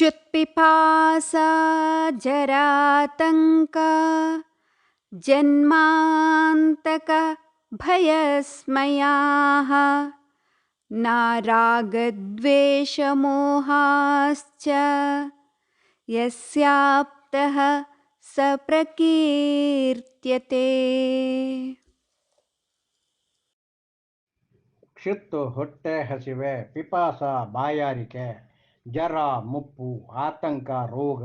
क्षुत्पिपासा जरातङ्क जन्मान्तक भयस्मयाः नारागद्वेषमोहाश्च यस्याप्तः स प्रकीर्त्यते। ಕ್ಷುತ್ತು ಹೊಟ್ಟೆ ಹಸಿವೆ, ಪಿಪಾಸ ಬಾಯಾರಿಕೆ, ಜರ ಮುಪ್ಪು, ಆತಂಕ ರೋಗ,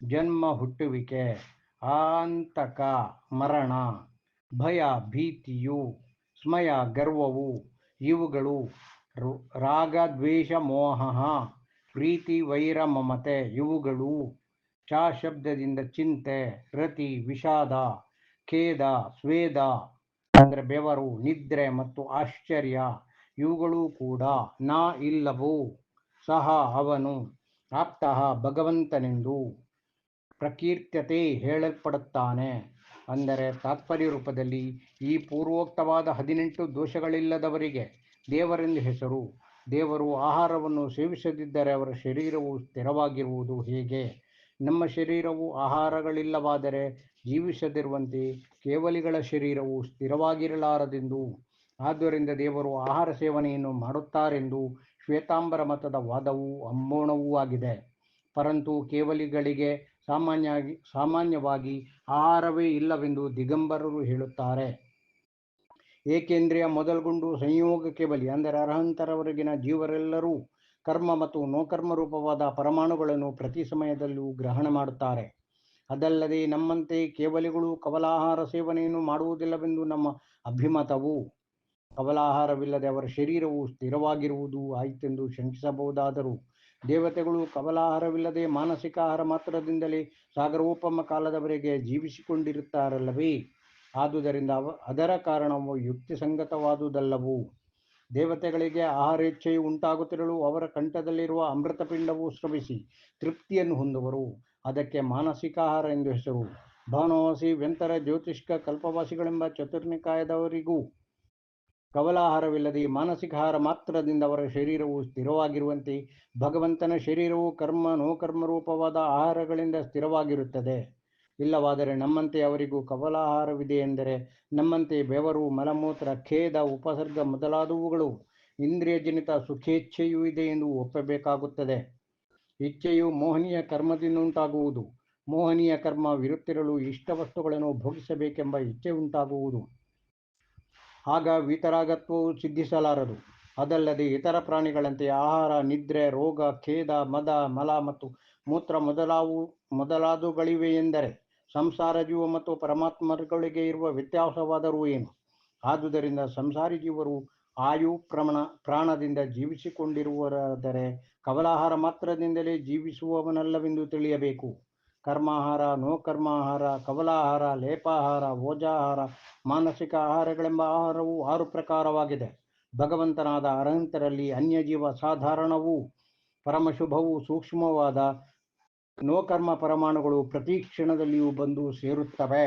ಜನ್ಮ ಹುಟ್ಟುವಿಕೆ, ಆಂತಕ ಮರಣ, ಭಯ ಭೀತಿಯು, ಸ್ಮಯ ಗರ್ವವು, ಇವುಗಳು ರಾಗ ದ್ವೇಷ ಮೋಹ, ಪ್ರೀತಿ ವೈರ ಮಮತೆ ಇವುಗಳು, ಚ ಶಬ್ದದಿಂದ ಚಿಂತೆ, ರತಿ ವಿಷಾದ, ಖೇದ ಸ್ವೇದ ಅಂದರೆ ಬೆವರು, ನಿದ್ರೆ ಮತ್ತು ಆಶ್ಚರ್ಯ ಇವುಗಳು ಕೂಡ ನಾ ಇಲ್ಲವೋ ಸಹ ಅವನು ಆಪ್ತಃ ಭಗವಂತನೆಂದು ಪ್ರಕೀರ್ತ್ಯತೆ ಹೇಳಲ್ಪಡುತ್ತಾನೆ. ಅಂದರೆ ತಾತ್ಪರ್ಯ ರೂಪದಲ್ಲಿ ಈ ಪೂರ್ವೋಕ್ತವಾದ 18 ದೋಷಗಳಿಲ್ಲದವರಿಗೆ ದೇವರೆಂದು ಹೆಸರು. ದೇವರು ಆಹಾರವನ್ನು ಸೇವಿಸದಿದ್ದರೆ ಅವರ ಶರೀರವು ಸ್ಥಿರವಾಗಿರುವುದು ಹೇಗೆ? ನಮ್ಮ ಶರೀರವು ಆಹಾರಗಳಿಲ್ಲವಾದರೆ ಜೀವಿಸದಿರುವಂತೆ ಕೇವಲಿಗಳ ಶರೀರವು ಸ್ಥಿರವಾಗಿರಲಾರದೆಂದು. ಆದ್ದರಿಂದ ದೇವರು ಆಹಾರ ಸೇವನೆಯನ್ನು ಮಾಡುತ್ತಾರೆಂದು ಶ್ವೇತಾಂಬರ ಮತದ ವಾದವು ಅಂಬೋಣವೂ ಆಗಿದೆ. ಪರಂತು ಕೇವಲಿಗಳಿಗೆ ಸಾಮಾನ್ಯವಾಗಿ ಆಹಾರವೇ ಇಲ್ಲವೆಂದು ದಿಗಂಬರರು ಹೇಳುತ್ತಾರೆ. ಏಕೆಂದ್ರಿಯ ಮೊದಲುಗೊಂಡು ಸಂಯೋಗಕ್ಕೆ ಬಲಿ ಅಂದರೆ ಅರ್ಹಂತರವರೆಗಿನ ಜೀವರೆಲ್ಲರೂ ಕರ್ಮ ಮತ್ತು ನೋಕರ್ಮ ರೂಪವಾದ ಪರಮಾಣುಗಳನ್ನು ಪ್ರತಿ ಸಮಯದಲ್ಲೂ ಗ್ರಹಣ ಮಾಡುತ್ತಾರೆ. ಅದಲ್ಲದೆ ನಮ್ಮಂತೆ ಕೇವಲಿಗಳು ಕವಲಾಹಾರ ಸೇವನೆಯನ್ನು ಮಾಡುವುದಿಲ್ಲವೆಂದು ನಮ್ಮ ಅಭಿಮತವು. ಕವಲಾಹಾರವಿಲ್ಲದೆ ಅವರ ಶರೀರವು ಸ್ಥಿರವಾಗಿರುವುದು ಆಯಿತೆಂದು ಶಂಕಿಸಬಹುದಾದರೂ ದೇವತೆಗಳು ಕವಲಾಹಾರವಿಲ್ಲದೆ ಮಾನಸಿಕ ಆಹಾರ ಮಾತ್ರದಿಂದಲೇ ಸಾಗರೋಪಮ ಕಾಲದವರೆಗೆ ಜೀವಿಸಿಕೊಂಡಿರುತ್ತಾರಲ್ಲವೇ? ಆದುದರಿಂದ ಅದರ ಕಾರಣವು ಯುಕ್ತಿಸಂಗತವಾದುದಲ್ಲವು. ದೇವತೆಗಳಿಗೆ ಆಹಾರೇಚ್ಛೆಯು ಉಂಟಾಗುತ್ತಿರಲು ಅವರ ಕಂಠದಲ್ಲಿರುವ ಅಮೃತಪಿಂಡವು ಸ್ರವಿಸಿ ತೃಪ್ತಿಯನ್ನು ಹೊಂದುವರು. ಅದಕ್ಕೆ ಮಾನಸಿಕ ಆಹಾರ ಎಂದು ಹೆಸರು. ಭಾನುವಾಸಿ ವ್ಯಂತರ ಜ್ಯೋತಿಷ್ಕ ಕಲ್ಪವಾಸಿಗಳೆಂಬ ಚತುರ್ನಿಕಾಯದವರಿಗೂ ಕವಲಾಹಾರವಿಲ್ಲದೆ ಮಾನಸಿಕ ಆಹಾರ ಮಾತ್ರದಿಂದ ಅವರ ಶರೀರವು ಸ್ಥಿರವಾಗಿರುವಂತೆ ಭಗವಂತನ ಶರೀರವು ಕರ್ಮ ನೋಕರ್ಮ ರೂಪವಾದ ಆಹಾರಗಳಿಂದ ಸ್ಥಿರವಾಗಿರುತ್ತದೆ. ಇಲ್ಲವಾದರೆ ನಮ್ಮಂತೆ ಅವರಿಗೂ ಕವಲಾಹಾರವಿದೆ ಎಂದರೆ ನಮ್ಮಂತೆ ಬೆವರು, ಮಲಮೂತ್ರ, ಖೇದ, ಉಪಸರ್ಗ ಮೊದಲಾದವುಗಳು ಇಂದ್ರಿಯಜನಿತ ಸುಖೇಚ್ಛೆಯೂ ಇದೆ ಎಂದು ಒಪ್ಪಬೇಕಾಗುತ್ತದೆ. ಇಚ್ಛೆಯು ಮೋಹನೀಯ ಕರ್ಮದಿಂದುಂಟಾಗುವುದು. ಮೋಹನೀಯ ಕರ್ಮವಿರುತ್ತಿರಲು ಇಷ್ಟ ವಸ್ತುಗಳನ್ನು ಭೋಗಿಸಬೇಕೆಂಬ ಇಚ್ಛೆ ಉಂಟಾಗುವುದು. ಆಗ ವಿತರಾಗತ್ವವು ಸಿದ್ಧಿಸಲಾರದು. ಅದಲ್ಲದೆ ಇತರ ಪ್ರಾಣಿಗಳಂತೆ ಆಹಾರ, ನಿದ್ರೆ, ರೋಗ, ಖೇದ, ಮದ, ಮಲ ಮತ್ತು ಮೂತ್ರ ಮೊದಲಾದವುಗಳಿವೆ ಎಂದರೆ ಸಂಸಾರ ಜೀವ ಮತ್ತು ಪರಮಾತ್ಮರುಗಳಿಗೆ ಇರುವ ವ್ಯತ್ಯಾಸವಾದರೂ ಏನು? ಆದುದರಿಂದ ಸಂಸಾರಿ ಜೀವರು ಆಯು ಪ್ರಾಣದಿಂದ ಜೀವಿಸಿಕೊಂಡಿರುವರಾದರೆ ಕವಲಾಹಾರ ಮಾತ್ರದಿಂದಲೇ ಜೀವಿಸುವವನಲ್ಲವೆಂದು ತಿಳಿಯಬೇಕು. ಕರ್ಮಾಹಾರ, ನೋಕರ್ಮಾಹಾರ, ಕವಲಾಹಾರ, ಲೇಪಾಹಾರ, ಓಜಾಹಾರ, ಮಾನಸಿಕ ಆಹಾರಗಳೆಂಬ ಆಹಾರವು 6 ಪ್ರಕಾರವಾಗಿದೆ. ಭಗವಂತನಾದ ಅರ್ಹಂತರಲ್ಲಿ ಅನ್ಯಜೀವ ಸಾಧಾರಣವೂ ಪರಮಶುಭವೂ ಸೂಕ್ಷ್ಮವಾದ ನೋಕರ್ಮ ಪರಮಾಣುಗಳು ಪ್ರತಿ ಕ್ಷಣದಲ್ಲಿಯೂ ಬಂದು ಸೇರುತ್ತವೆ.